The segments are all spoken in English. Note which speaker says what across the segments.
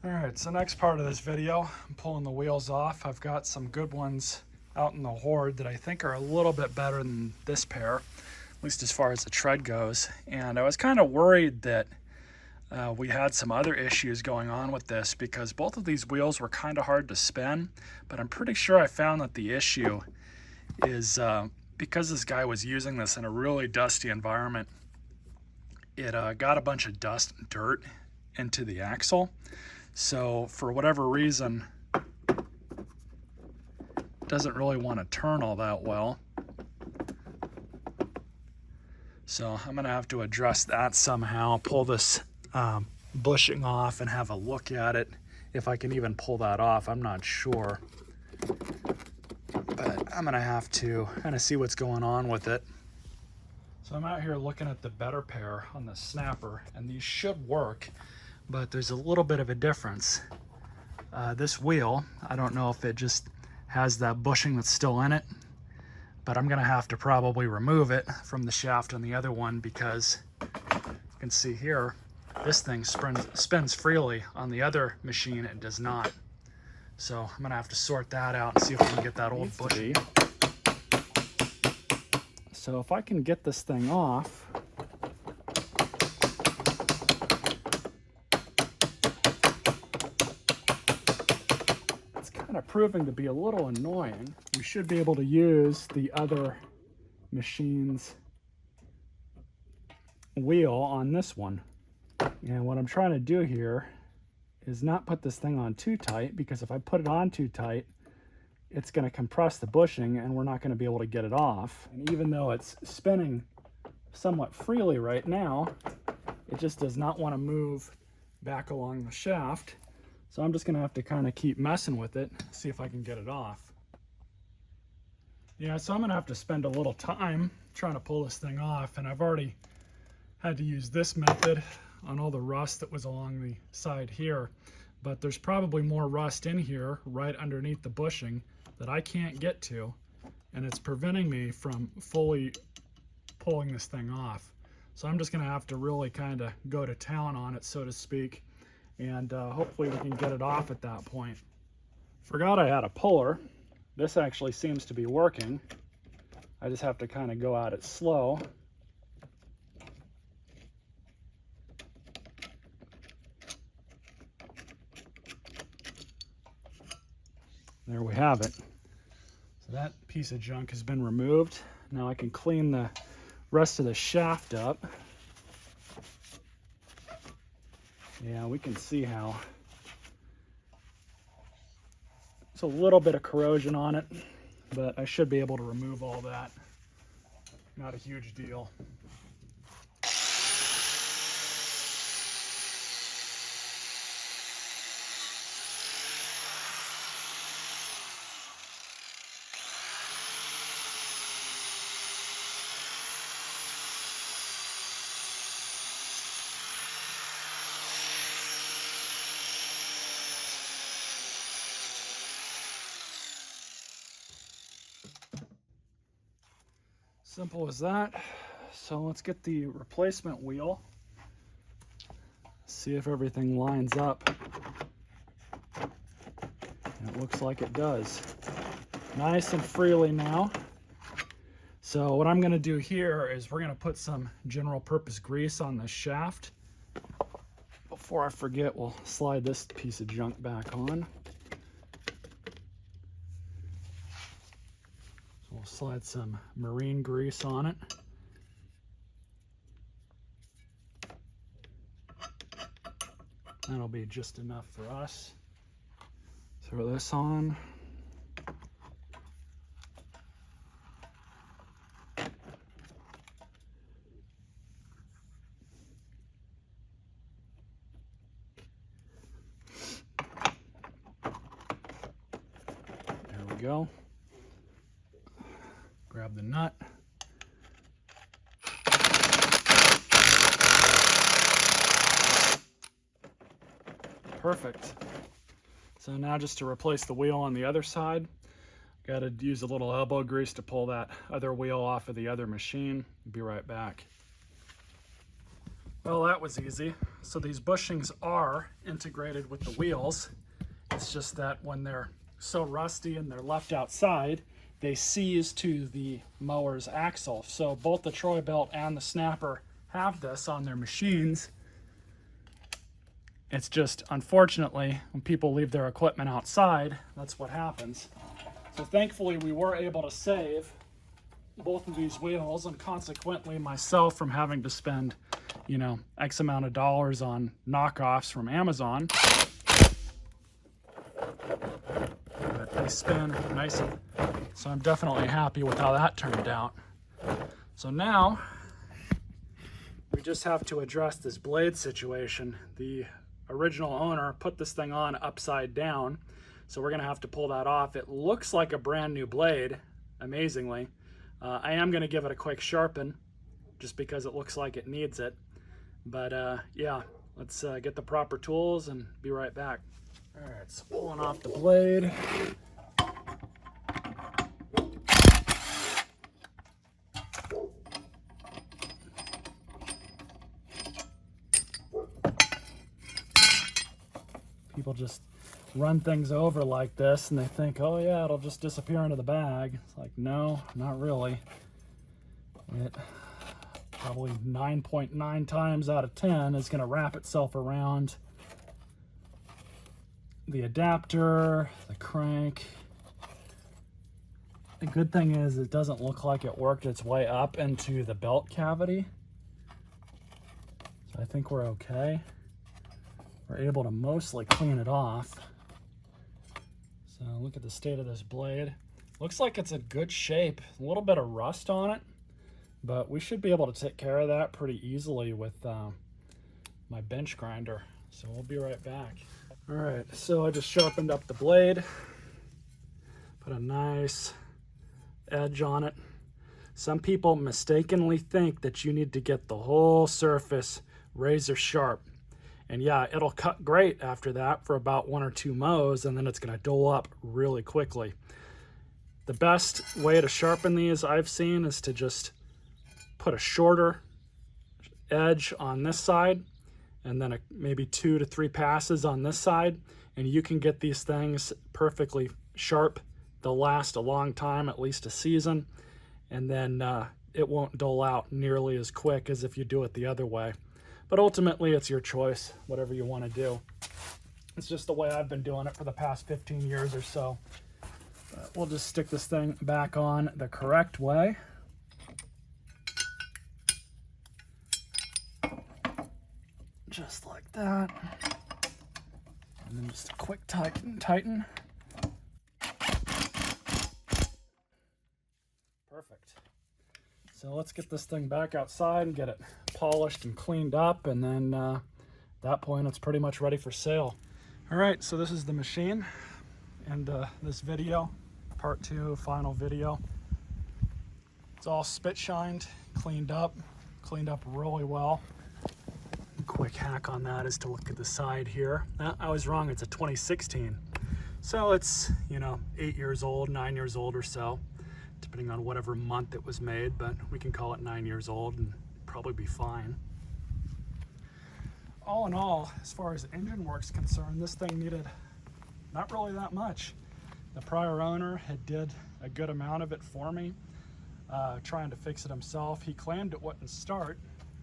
Speaker 1: All right, so next part of this video, I'm pulling the wheels off. I've got some good ones out in the horde that I think are a little bit better than this pair, at least as far as the tread goes. And I was kind of worried that we had some other issues going on with this because both of these wheels were kind of hard to spin, but I'm pretty sure I found that the issue is because this guy was using this in a really dusty environment, it got a bunch of dust and dirt into the axle. So for whatever reason, it doesn't really want to turn all that well. So I'm gonna have to address that somehow, pull this bushing off and have a look at it. If I can even pull that off, I'm not sure. But I'm gonna have to kind of see what's going on with it. So I'm out here looking at the better pair on the snapper, and these should work, but there's a little bit of a difference. This wheel, I don't know if it just has that bushing that's still in it, but I'm gonna have to probably remove it from the shaft on the other one because you can see here, this thing spins freely. On the other machine, it does not. So I'm gonna have to sort that out and see if we can get that old bushing. So if I can get this thing off, kind of proving to be a little annoying. We should be able to use the other machine's wheel on this one. And what I'm trying to do here is not put this thing on too tight, because if I put it on too tight, it's going to compress the bushing and we're not going to be able to get it off. And even though it's spinning somewhat freely right now, it just does not want to move back along the shaft. So I'm just gonna have to kind of keep messing with it, see if I can get it off. Yeah, so I'm gonna have to spend a little time trying to pull this thing off, and I've already had to use this method on all the rust that was along the side here, but there's probably more rust in here right underneath the bushing that I can't get to, and it's preventing me from fully pulling this thing off. So I'm just gonna have to really kind of go to town on it, so to speak, and hopefully we can get it off at that point. Forgot I had a puller. This actually seems to be working. I just have to kind of go at it slow. There we have it. So that piece of junk has been removed. Now I can clean the rest of the shaft up. Yeah, we can see how it's a little bit of corrosion on it, but I should be able to remove all that. Not a huge deal. Simple as that. So let's get the replacement wheel. See if everything lines up. And it looks like it does. Nice and freely now. So what I'm going to do here is we're going to put some general purpose grease on this shaft. Before I forget, we'll slide this piece of junk back on. We'll slide some marine grease on it. That'll be just enough for us. Throw this on. There we go. Grab the nut. Perfect. So now just to replace the wheel on the other side, got to use a little elbow grease to pull that other wheel off of the other machine. Be right back. Well, that was easy. So these bushings are integrated with the wheels. It's just that when they're so rusty and they're left outside, they seize to the mower's axle. So both the Troy-Bilt and the Snapper have this on their machines. It's just, unfortunately, when people leave their equipment outside, that's what happens. So thankfully we were able to save both of these wheels, and consequently myself from having to spend, you know, X amount of dollars on knockoffs from Amazon. But they spin nice, so I'm definitely happy with how that turned out. So now we just have to address this blade situation. The original owner put this thing on upside down, so we're gonna have to pull that off. It looks like a brand new blade, amazingly. I am gonna give it a quick sharpen just because it looks like it needs it. But yeah, let's get the proper tools and be right back. All right, so pulling off the blade. People just run things over like this and they think, oh yeah, it'll just disappear into the bag. It's like, no, not really. It probably 9.9 times out of 10 is going to wrap itself around the adapter, the crank. The good thing is it doesn't look like it worked its way up into the belt cavity. So I think we're okay. We're able to mostly clean it off. So look at the state of this blade. Looks like it's in good shape. A little bit of rust on it, but we should be able to take care of that pretty easily with my bench grinder. So we'll be right back. All right, so I just sharpened up the blade, put a nice edge on it. Some people mistakenly think that you need to get the whole surface razor sharp. And yeah, it'll cut great after that for about 1 or 2 mows, and then it's gonna dull up really quickly. The best way to sharpen these I've seen is to just put a shorter edge on this side, and then maybe 2 to 3 passes on this side, and you can get these things perfectly sharp. They'll last a long time, at least a season, and then it won't dull out nearly as quick as if you do it the other way. But ultimately, it's your choice, whatever you want to do. It's just the way I've been doing it for the past 15 years or so. We'll just stick this thing back on the correct way. Just like that. And then just a quick tighten. Perfect. So let's get this thing back outside and get it polished and cleaned up, and then at that point it's pretty much ready for sale. All right, so this is the machine, and this video, part 2, final video. It's all spit shined, cleaned up really well. A quick hack on that is to look at the side here. I was wrong, it's a 2016. So it's, 8 years old, 9 years old or so, depending on whatever month it was made, but we can call it 9 years old and probably be fine. All in all, as far as engine work's concerned, this thing needed not really that much. The prior owner had did a good amount of it for me, trying to fix it himself. He claimed it wouldn't start.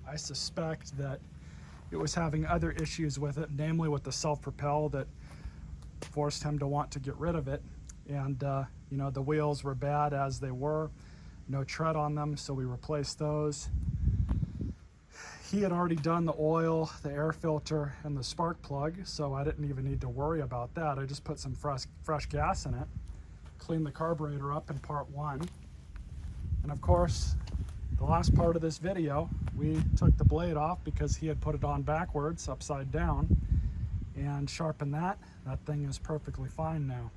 Speaker 1: I suspect that it was having other issues with it, namely with the self-propel, that forced him to want to get rid of it. And the wheels were bad as they were, no tread on them, so we replaced those. He had already done the oil, the air filter, and the spark plug, so I didn't even need to worry about that. I just put some fresh gas in it, cleaned the carburetor up in part 1. And of course, the last part of this video, we took the blade off because he had put it on backwards, upside down, and sharpened that. That thing is perfectly fine now.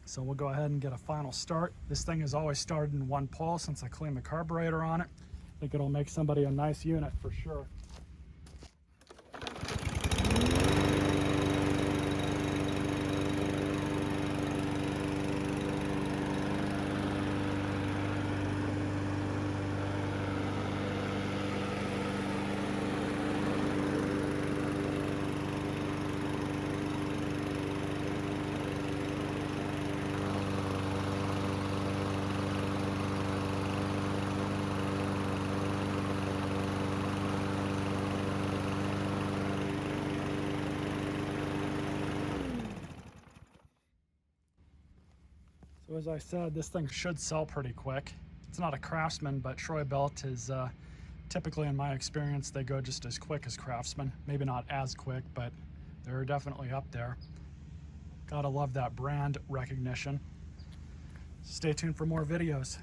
Speaker 1: So we'll go ahead and get a final start. This thing has always started in 1 pull since I cleaned the carburetor on it. I think it'll make somebody a nice unit for sure. So as I said, this thing should sell pretty quick. It's not a Craftsman, but Troy-Bilt is typically, in my experience, they go just as quick as Craftsman. Maybe not as quick, but they're definitely up there. Gotta love that brand recognition. Stay tuned for more videos.